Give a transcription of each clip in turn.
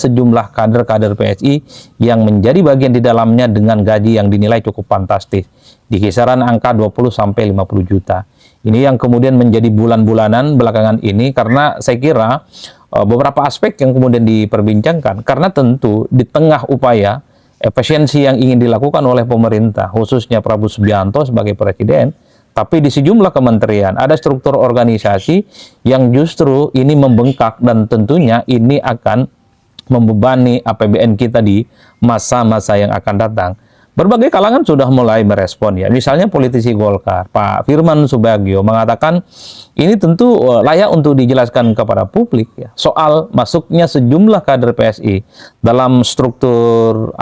sejumlah kader-kader PSI yang menjadi bagian di dalamnya dengan gaji yang dinilai cukup fantastis, di kisaran angka 20-50 juta. Ini yang kemudian menjadi bulan-bulanan belakangan ini, karena saya kira beberapa aspek yang kemudian diperbincangkan, karena tentu di tengah upaya efisiensi yang ingin dilakukan oleh pemerintah, khususnya Prabowo Subianto sebagai presiden, tapi di sejumlah kementerian ada struktur organisasi yang justru ini membengkak, dan tentunya ini akan membebani APBN kita di masa-masa yang akan datang. Berbagai kalangan sudah mulai merespon ya. Misalnya politisi Golkar, Pak Firman Subagio mengatakan ini tentu layak untuk dijelaskan kepada publik ya. Soal masuknya sejumlah kader PSI dalam struktur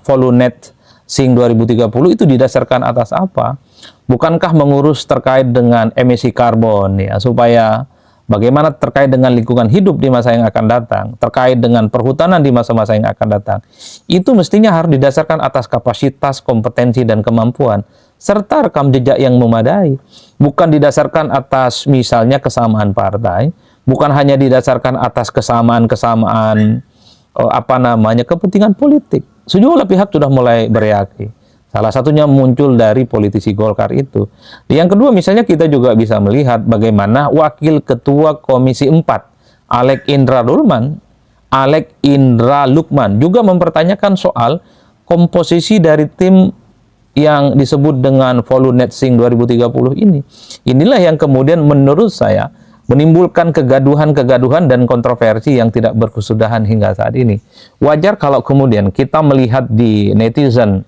Volunet Sing 2030 itu didasarkan atas apa? Bukankah mengurus terkait dengan emisi karbon ya, supaya bagaimana terkait dengan lingkungan hidup di masa yang akan datang, terkait dengan perhutanan di masa-masa yang akan datang, itu mestinya harus didasarkan atas kapasitas, kompetensi, dan kemampuan, serta rekam jejak yang memadai. Bukan didasarkan atas misalnya kesamaan partai, bukan hanya didasarkan atas kesamaan-kesamaan kepentingan politik. Sejumlah pihak sudah mulai bereaksi. Salah satunya muncul dari politisi Golkar itu. Yang kedua, misalnya kita juga bisa melihat bagaimana Wakil Ketua Komisi 4, Alek Indra Lukman, juga mempertanyakan soal komposisi dari tim yang disebut dengan Volunet Sing 2030 ini. Inilah yang kemudian menurut saya menimbulkan kegaduhan-kegaduhan dan kontroversi yang tidak berkesudahan hingga saat ini. Wajar kalau kemudian kita melihat di netizen,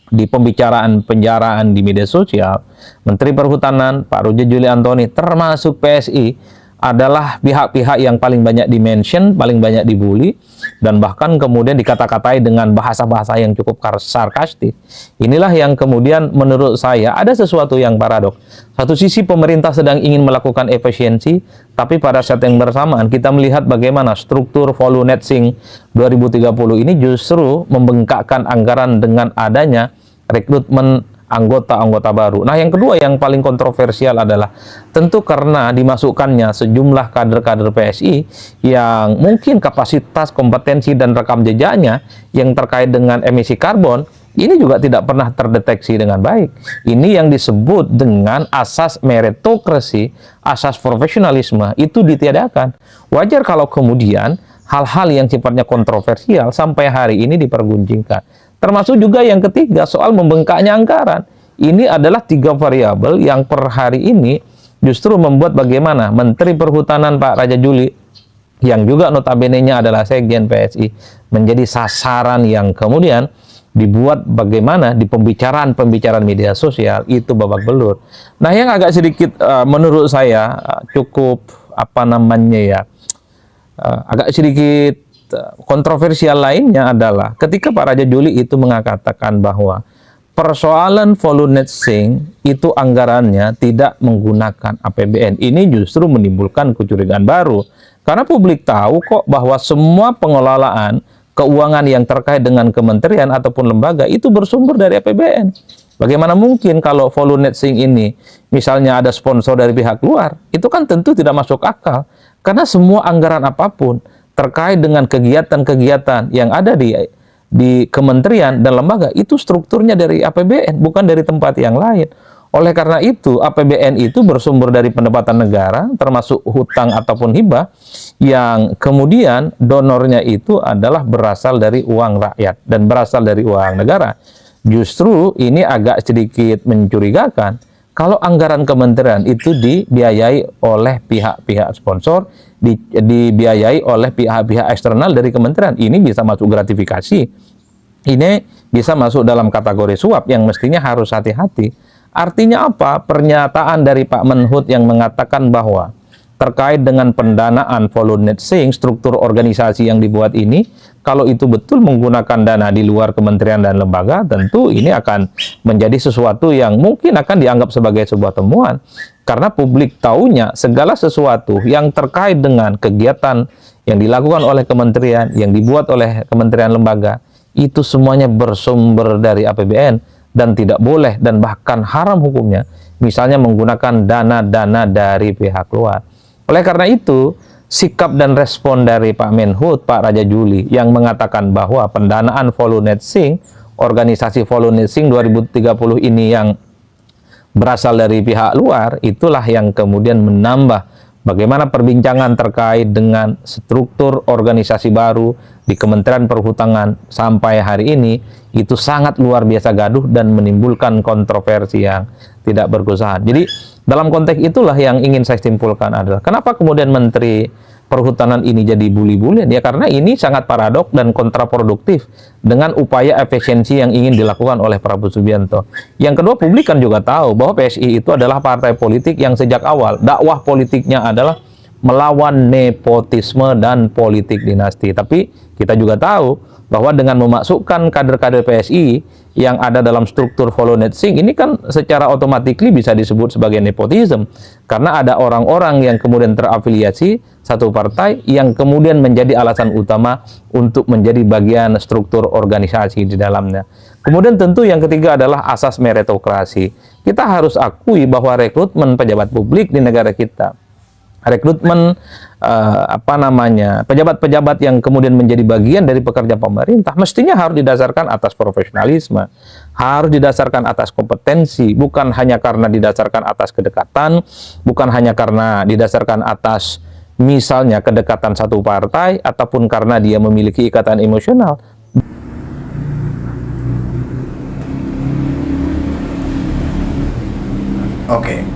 di pembicaraan-penjaraan di media sosial, Menteri Perhutanan Pak Roger Juli Antoni termasuk PSI adalah pihak-pihak yang paling banyak di-mention, paling banyak dibully, dan bahkan kemudian dikata-katai dengan bahasa-bahasa yang cukup sarkastik. Inilah yang kemudian menurut saya ada sesuatu yang paradoks. Satu sisi pemerintah sedang ingin melakukan efisiensi, tapi pada saat yang bersamaan kita melihat bagaimana struktur Volunet Sing 2030 ini justru membengkakkan anggaran dengan adanya rekrutmen anggota-anggota baru. Nah, yang kedua yang paling kontroversial adalah tentu karena dimasukkannya sejumlah kader-kader PSI yang mungkin kapasitas, kompetensi, dan rekam jejaknya yang terkait dengan emisi karbon ini juga tidak pernah terdeteksi dengan baik. Ini yang disebut dengan asas meritokrasi, asas profesionalisme itu ditiadakan. Wajar kalau kemudian hal-hal yang sifatnya kontroversial sampai hari ini diperguncingkan. Termasuk juga yang ketiga, soal membengkaknya anggaran. Ini adalah 3 variabel yang per hari ini justru membuat bagaimana Menteri Perhutanan Pak Raja Juli, yang juga notabene-nya adalah Sekjen PSI, menjadi sasaran yang kemudian dibuat bagaimana di pembicaraan media sosial itu babak belur. Nah, yang agak sedikit menurut saya cukup agak sedikit kontroversial lainnya adalah ketika Pak Raja Juli itu mengatakan bahwa persoalan Volunet Sing itu anggarannya tidak menggunakan APBN. Ini justru menimbulkan kecurigaan baru. Karena publik tahu kok bahwa semua pengelolaan keuangan yang terkait dengan kementerian ataupun lembaga itu bersumber dari APBN. Bagaimana mungkin kalau Volunet Sing ini misalnya ada sponsor dari pihak luar? Itu kan tentu tidak masuk akal. Karena semua anggaran apapun terkait dengan kegiatan-kegiatan yang ada di kementerian dan lembaga itu strukturnya dari APBN, bukan dari tempat yang lain. Oleh karena itu, APBN itu bersumber dari pendapatan negara, termasuk hutang ataupun hibah, yang kemudian donornya itu adalah berasal dari uang rakyat dan berasal dari uang negara. Justru ini agak sedikit mencurigakan kalau anggaran kementerian itu dibiayai oleh pihak-pihak sponsor, dibiayai oleh pihak-pihak eksternal dari kementerian. Ini bisa masuk gratifikasi. Ini bisa masuk dalam kategori suap yang mestinya harus hati-hati. Artinya apa? Pernyataan dari Pak Menhut yang mengatakan bahwa terkait dengan pendanaan Volunet Sing, struktur organisasi yang dibuat ini, kalau itu betul menggunakan dana di luar kementerian dan lembaga, tentu ini akan menjadi sesuatu yang mungkin akan dianggap sebagai sebuah temuan. Karena publik tahunya segala sesuatu yang terkait dengan kegiatan yang dilakukan oleh kementerian, yang dibuat oleh kementerian lembaga, itu semuanya bersumber dari APBN dan tidak boleh dan bahkan haram hukumnya, misalnya menggunakan dana-dana dari pihak luar. Oleh karena itu, sikap dan respon dari Pak Menhut, Pak Raja Juli, yang mengatakan bahwa pendanaan Volunetsing, organisasi Volunetsing 2030 ini yang berasal dari pihak luar, itulah yang kemudian menambah bagaimana perbincangan terkait dengan struktur organisasi baru di Kementerian Perhutanan sampai hari ini itu sangat luar biasa gaduh dan menimbulkan kontroversi yang tidak berkesudahan. Jadi dalam konteks itulah yang ingin saya simpulkan adalah kenapa kemudian Menteri Perhutanan ini jadi buli-bulian? Ya karena ini sangat paradok dan kontraproduktif dengan upaya efisiensi yang ingin dilakukan oleh Prabowo Subianto. Yang kedua, publik kan juga tahu bahwa PSI itu adalah partai politik yang sejak awal dakwah politiknya adalah melawan nepotisme dan politik dinasti. Tapi kita juga tahu bahwa dengan memasukkan kader-kader PSI yang ada dalam struktur Volunetsing ini kan secara otomatis bisa disebut sebagai nepotisme karena ada orang-orang yang kemudian terafiliasi satu partai yang kemudian menjadi alasan utama untuk menjadi bagian struktur organisasi di dalamnya. Kemudian tentu yang ketiga adalah asas meritokrasi. Kita harus akui bahwa rekrutmen pejabat publik di negara kita, rekrutmen pejabat-pejabat yang kemudian menjadi bagian dari pekerja pemerintah mestinya harus didasarkan atas profesionalisme, harus didasarkan atas kompetensi, bukan hanya karena didasarkan atas kedekatan, bukan hanya karena didasarkan atas misalnya kedekatan satu partai ataupun karena dia memiliki ikatan emosional. Oke.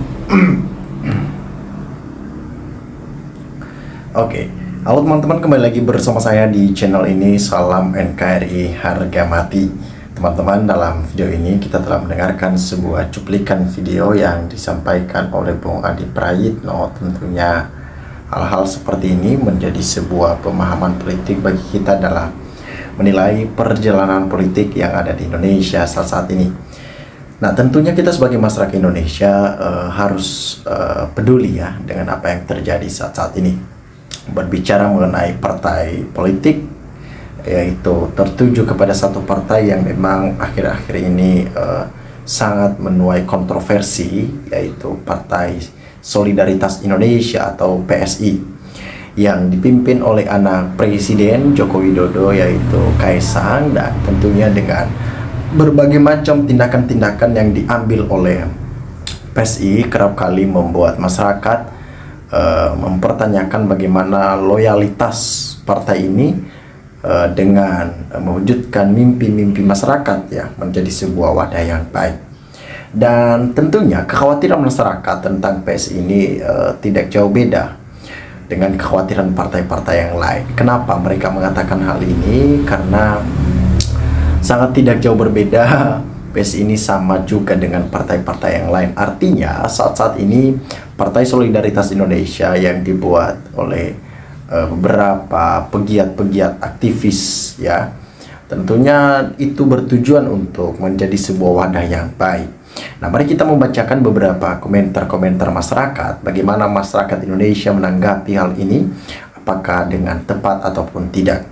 Oke, halo teman-teman, kembali lagi bersama saya di channel ini. Salam NKRI harga mati. Teman-teman, dalam video ini kita telah mendengarkan sebuah cuplikan video yang disampaikan oleh Bung Adi Prayitno. Tentunya hal-hal seperti ini menjadi sebuah pemahaman politik bagi kita dalam menilai perjalanan politik yang ada di Indonesia saat ini. Nah, tentunya kita sebagai masyarakat Indonesia harus peduli ya dengan apa yang terjadi saat ini. Berbicara mengenai partai politik, yaitu tertuju kepada satu partai yang memang akhir-akhir ini sangat menuai kontroversi, yaitu Partai Solidaritas Indonesia atau PSI, yang dipimpin oleh anak Presiden Joko Widodo, yaitu Kaisang, dan tentunya dengan berbagai macam tindakan-tindakan yang diambil oleh PSI kerap kali membuat masyarakat mempertanyakan bagaimana loyalitas partai ini dengan mewujudkan mimpi-mimpi masyarakat ya menjadi sebuah wadah yang baik. Dan tentunya kekhawatiran masyarakat tentang PSI ini tidak jauh beda dengan kekhawatiran partai-partai yang lain. Kenapa mereka mengatakan hal ini? Karena sangat tidak jauh berbeda. PSI ini sama juga dengan partai-partai yang lain. Artinya saat-saat ini Partai Solidaritas Indonesia yang dibuat oleh beberapa pegiat-pegiat aktivis ya, tentunya itu bertujuan untuk menjadi sebuah wadah yang baik. Nah, mari kita membacakan beberapa komentar-komentar masyarakat, bagaimana masyarakat Indonesia menanggapi hal ini, apakah dengan tepat ataupun tidak.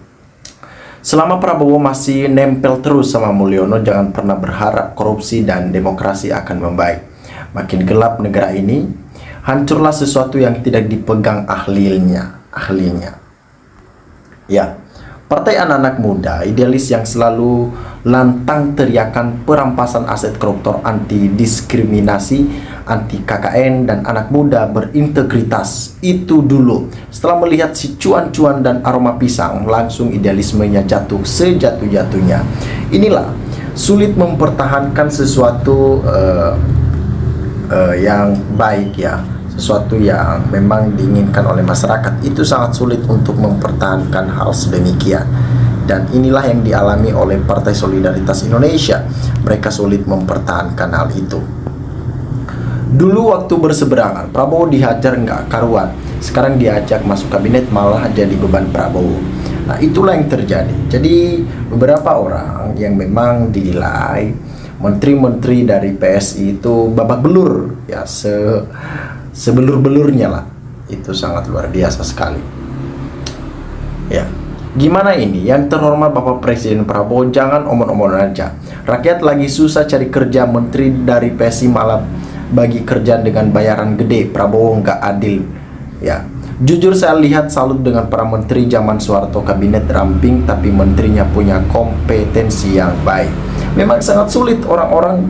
Selama Prabowo masih nempel terus sama Mulyono, jangan pernah berharap korupsi dan demokrasi akan membaik. Makin gelap negara ini, hancurlah sesuatu yang tidak dipegang ahlinya. Ya, partai anak-anak muda, idealis yang selalu lantang teriakan perampasan aset koruptor, anti diskriminasi, anti KKN, dan anak muda berintegritas. Itu dulu. Setelah melihat si cuan-cuan dan aroma pisang, langsung idealismenya jatuh sejatuh-jatuhnya. Inilah sulit mempertahankan sesuatu yang baik ya, sesuatu yang memang diinginkan oleh masyarakat. Itu sangat sulit untuk mempertahankan hal sedemikian. Dan inilah yang dialami oleh Partai Solidaritas Indonesia. Mereka sulit mempertahankan hal itu. Dulu waktu berseberangan, Prabowo dihajar nggak karuan. Sekarang diajak masuk kabinet malah jadi beban Prabowo. Nah, itulah yang terjadi. Jadi beberapa orang yang memang dinilai menteri-menteri dari PSI itu babak belur ya, sebelur-belurnya lah. Itu sangat luar biasa sekali. Ya. Gimana ini? Yang terhormat Bapak Presiden Prabowo, jangan omong-omong aja. Rakyat lagi susah cari kerja, menteri dari PSI malah bagi kerjaan dengan bayaran gede. Prabowo nggak adil ya. Jujur saya lihat salut dengan para menteri zaman Soeharto, kabinet ramping tapi menterinya punya kompetensi yang baik. Memang sangat sulit orang-orang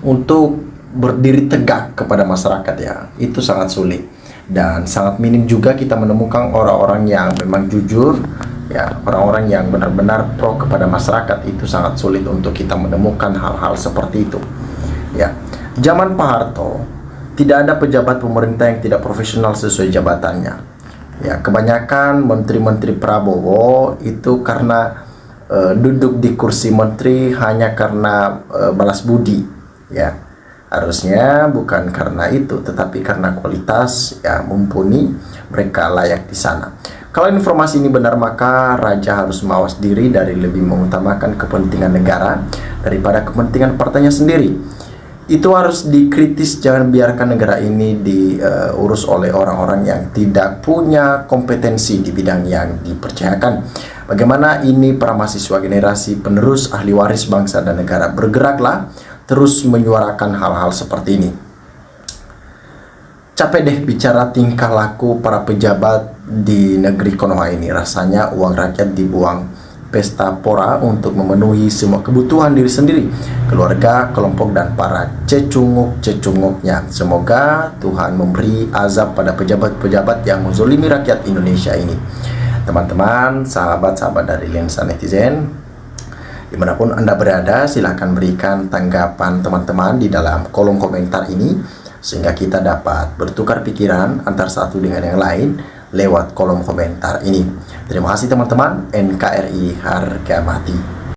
untuk berdiri tegak kepada masyarakat ya. Itu sangat sulit. Dan sangat minim juga kita menemukan orang-orang yang memang jujur ya, orang-orang yang benar-benar pro kepada masyarakat. Itu sangat sulit untuk kita menemukan hal-hal seperti itu. Ya. Zaman Pak Harto tidak ada pejabat pemerintah yang tidak profesional sesuai jabatannya. Ya, kebanyakan menteri-menteri Prabowo itu karena duduk di kursi menteri hanya karena balas budi. Ya, harusnya bukan karena itu, tetapi karena kualitas ya mumpuni, mereka layak di sana. Kalau informasi ini benar, maka raja harus mawas diri dari lebih mengutamakan kepentingan negara daripada kepentingan partainya sendiri. Itu harus dikritis, jangan biarkan negara ini diurus oleh orang-orang yang tidak punya kompetensi di bidang yang dipercayakan. Bagaimana ini para mahasiswa generasi penerus ahli waris bangsa dan negara, bergeraklah terus menyuarakan hal-hal seperti ini. Capek deh bicara tingkah laku para pejabat di negeri Konoha ini. Rasanya uang rakyat dibuang pesta pora untuk memenuhi semua kebutuhan diri sendiri, keluarga, kelompok, dan para cecunguk-cecunguknya. Semoga Tuhan memberi azab pada pejabat-pejabat yang menzolimi rakyat Indonesia ini. Teman-teman, sahabat-sahabat dari Lensa Netizen, dimanapun Anda berada, silahkan berikan tanggapan teman-teman di dalam kolom komentar ini, sehingga kita dapat bertukar pikiran antar satu dengan yang lain lewat kolom komentar ini. Terima kasih teman-teman. NKRI harga mati.